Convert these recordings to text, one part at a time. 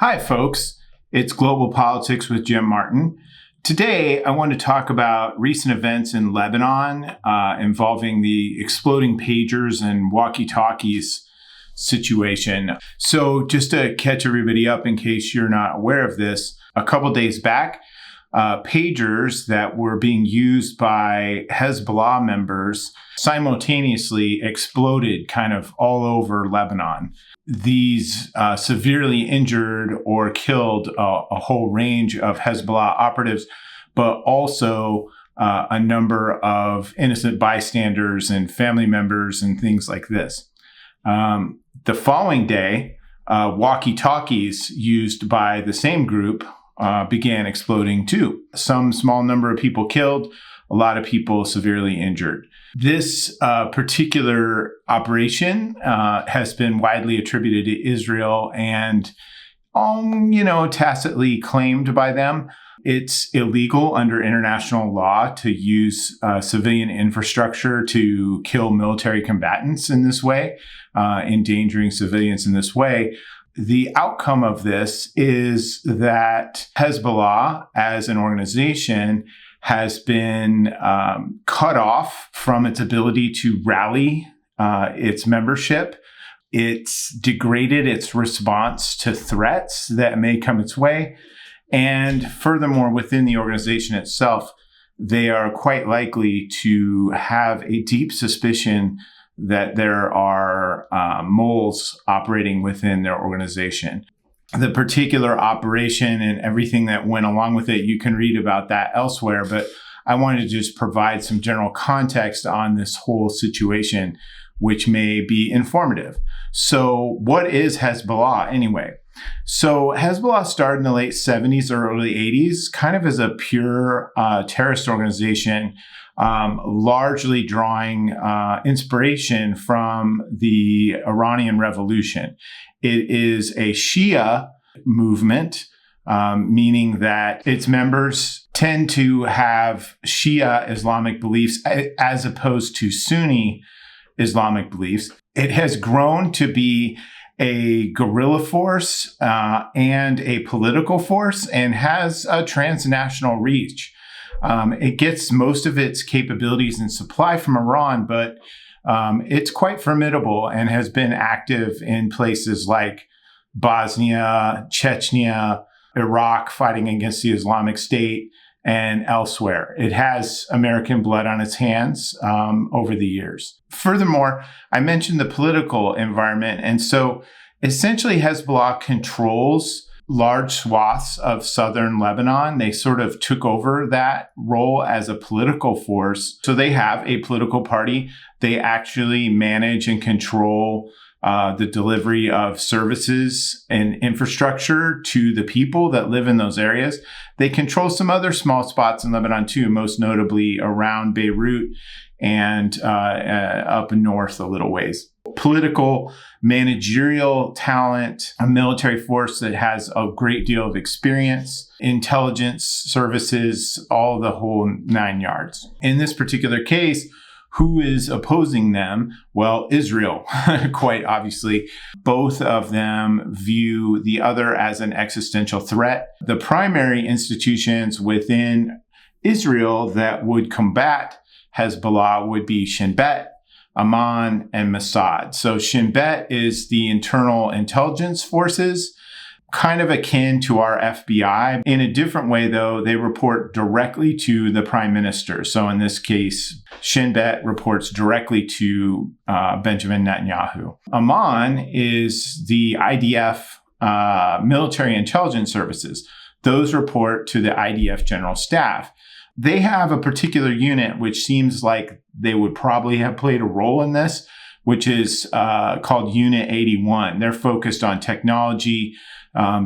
Hi, folks. It's Global Politics with Jim Martin. Today, I want to talk about recent events in Lebanon involving the exploding pagers and walkie-talkies situation. So just to catch everybody up in case you're not aware of this, a couple days back, pagers that were being used by Hezbollah members simultaneously exploded kind of all over Lebanon. These severely injured or killed a whole range of Hezbollah operatives, but also a number of innocent bystanders and family members and things like this. The following day, walkie-talkies used by the same group began exploding too. Some small number of people killed, a lot of people severely injured. This particular operation has been widely attributed to Israel and, tacitly claimed by them. It's illegal under international law to use civilian infrastructure to kill military combatants in this way, endangering civilians in this way. The outcome of this is that Hezbollah, as an organization, has been cut off from its ability to rally its membership. It's degraded its response to threats that may come its way. And furthermore, within the organization itself, they are quite likely to have a deep suspicion that there are moles operating within their organization. The particular operation and everything that went along with it, you can read about that elsewhere, but I wanted to just provide some general context on this whole situation, which may be informative. So what is Hezbollah anyway? So Hezbollah started in the late 70s or early 80s, kind of as a pure terrorist organization, largely drawing inspiration from the Iranian Revolution. It is a Shia movement, meaning that its members tend to have Shia Islamic beliefs as opposed to Sunni Islamic beliefs. It has grown to be a guerrilla force and a political force and has a transnational reach. It gets most of its capabilities and supply from Iran, but it's quite formidable and has been active in places like Bosnia, Chechnya, Iraq, fighting against the Islamic State, and elsewhere. It has American blood on its hands over the years. Furthermore, I mentioned the political environment, and so essentially Hezbollah controls large swaths of southern Lebanon. They sort of took over that role as a political force. So they have a political party. They actually manage and control the delivery of services and infrastructure to the people that live in those areas. They control some other small spots in Lebanon too, most notably around Beirut and up north a little ways. Political, managerial talent, a military force that has a great deal of experience, intelligence services, all the whole nine yards. In this particular case, who is opposing them? Well, Israel, quite obviously. Both of them view the other as an existential threat. The primary institutions within Israel that would combat Hezbollah would be Shin Bet, Amman, and Mossad. So Shin Bet is the internal intelligence forces, kind of akin to our FBI. In a different way, though, they report directly to the prime minister. So in this case, Shin Bet reports directly to Benjamin Netanyahu. Amman is the IDF military intelligence services. Those report to the IDF general staff. They have a particular unit which seems like they would probably have played a role in this, which is called Unit 81. They're focused on technology,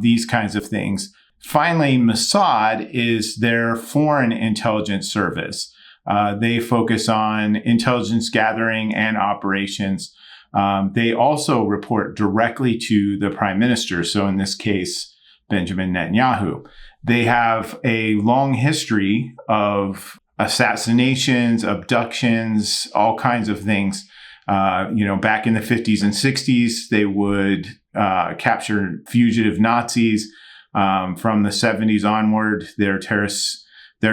these kinds of things. Finally, Mossad is their foreign intelligence service. They focus on intelligence gathering and operations. They also report directly to the prime minister. So in this case, Benjamin Netanyahu. They have a long history of assassinations, abductions, all kinds of things Back in the 50s and 60s, they would capture fugitive Nazis. From the 70s onward, their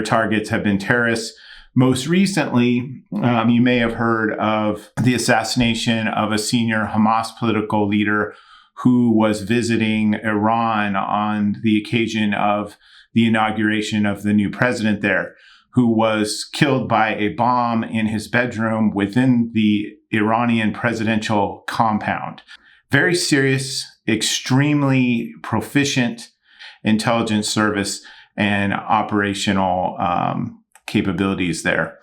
targets have been terrorists. Most recently, you may have heard of the assassination of a senior Hamas political leader who was visiting Iran on the occasion of the inauguration of the new president there, who was killed by a bomb in his bedroom within the Iranian presidential compound. Very serious, extremely proficient intelligence service and operational capabilities there.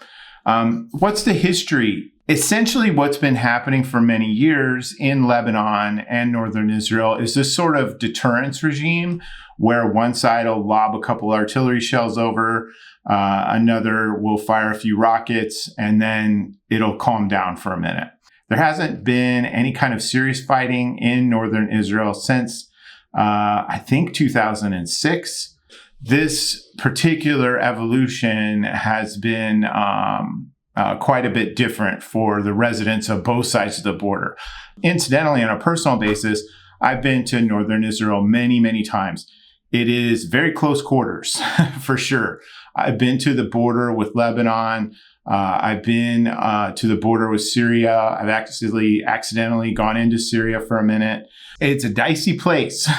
What's the history? Essentially, what's been happening for many years in Lebanon and northern Israel is this sort of deterrence regime where one side will lob a couple artillery shells over, another will fire a few rockets, and then it'll calm down for a minute. There hasn't been any kind of serious fighting in northern Israel since, I think, 2006. This particular evolution has been quite a bit different for the residents of both sides of the border. Incidentally, on a personal basis, I've been to northern Israel many, many times. It is very close quarters, for sure. I've been to the border with Lebanon. I've been to the border with Syria. I've accidentally gone into Syria for a minute. It's a dicey place,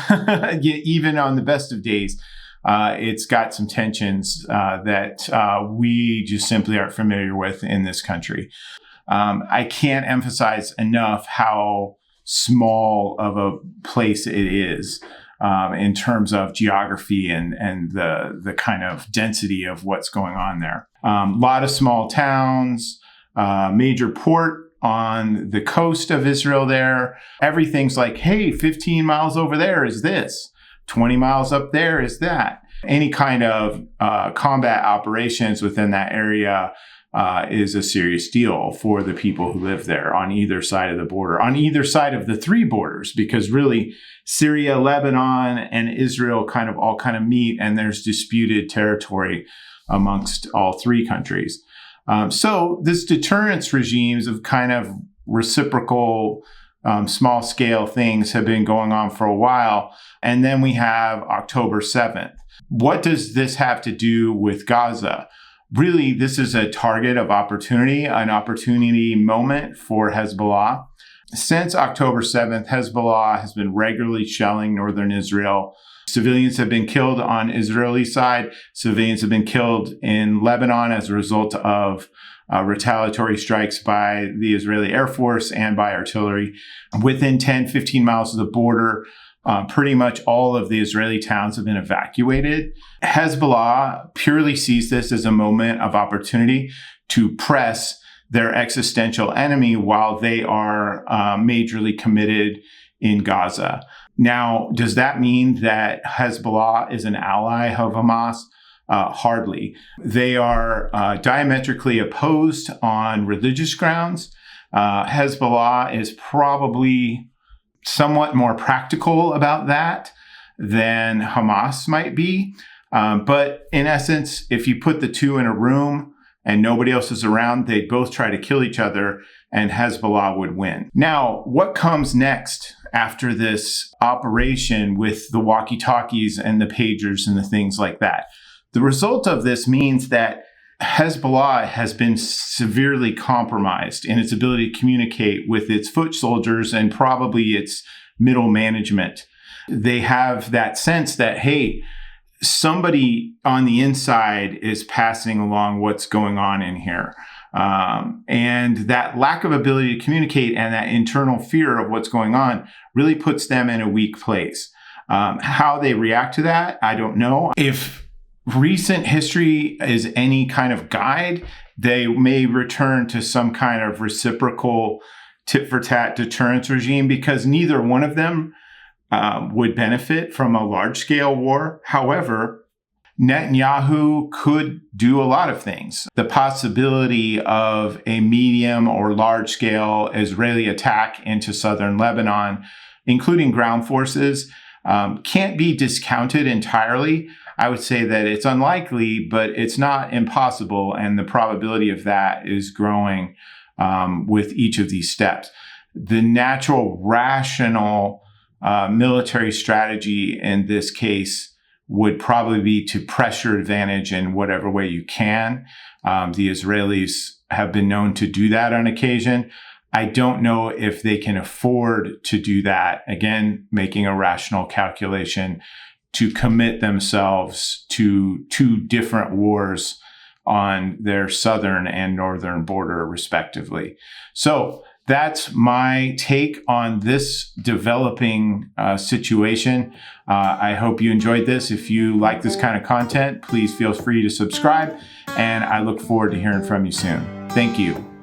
even on the best of days. It's got some tensions that we just simply aren't familiar with in this country. I can't emphasize enough how small of a place it is in terms of geography and the kind of density of what's going on there. A lot of small towns, major port on the coast of Israel there. Everything's like, hey, 15 miles over there is this. 20 miles up there is that. Any kind of combat operations within that area is a serious deal for the people who live there on either side of the border, on either side of the three borders, because really Syria, Lebanon, and Israel all meet, and there's disputed territory amongst all three countries. So this deterrence regimes of kind of reciprocal small scale things have been going on for a while. And then we have October 7th. What does this have to do with Gaza? Really, this is a target of opportunity, an opportunity moment for Hezbollah. Since October 7th, Hezbollah has been regularly shelling northern Israel. Civilians have been killed on Israeli side. Civilians have been killed in Lebanon as a result of retaliatory strikes by the Israeli Air Force and by artillery. Within 10, 15 miles of the border, pretty much all of the Israeli towns have been evacuated. Hezbollah purely sees this as a moment of opportunity to press their existential enemy while they are majorly committed in Gaza. Now, does that mean that Hezbollah is an ally of Hamas? Hardly. They are diametrically opposed on religious grounds. Hezbollah is probably somewhat more practical about that than Hamas might be. But in essence, if you put the two in a room and nobody else is around, they'd both try to kill each other and Hezbollah would win. Now, what comes next after this operation with the walkie-talkies and the pagers and the things like that? The result of this means that Hezbollah has been severely compromised in its ability to communicate with its foot soldiers and probably its middle management. They have that sense that, hey, somebody on the inside is passing along what's going on in here. And that lack of ability to communicate and that internal fear of what's going on really puts them in a weak place. How they react to that, I don't know. If recent history is any kind of guide, they may return to some kind of reciprocal tit-for-tat deterrence regime because neither one of them would benefit from a large-scale war. However, Netanyahu could do a lot of things. The possibility of a medium or large-scale Israeli attack into southern Lebanon, including ground forces, can't be discounted entirely. I would say that it's unlikely, but it's not impossible, and the probability of that is growing with each of these steps. The natural, rational military strategy in this case would probably be to press your advantage in whatever way you can. The Israelis have been known to do that on occasion. I don't know if they can afford to do that, again, making a rational calculation, to commit themselves to two different wars on their southern and northern border, respectively. So that's my take on this developing situation. I hope you enjoyed this. If you like this kind of content, please feel free to subscribe, and I look forward to hearing from you soon. Thank you.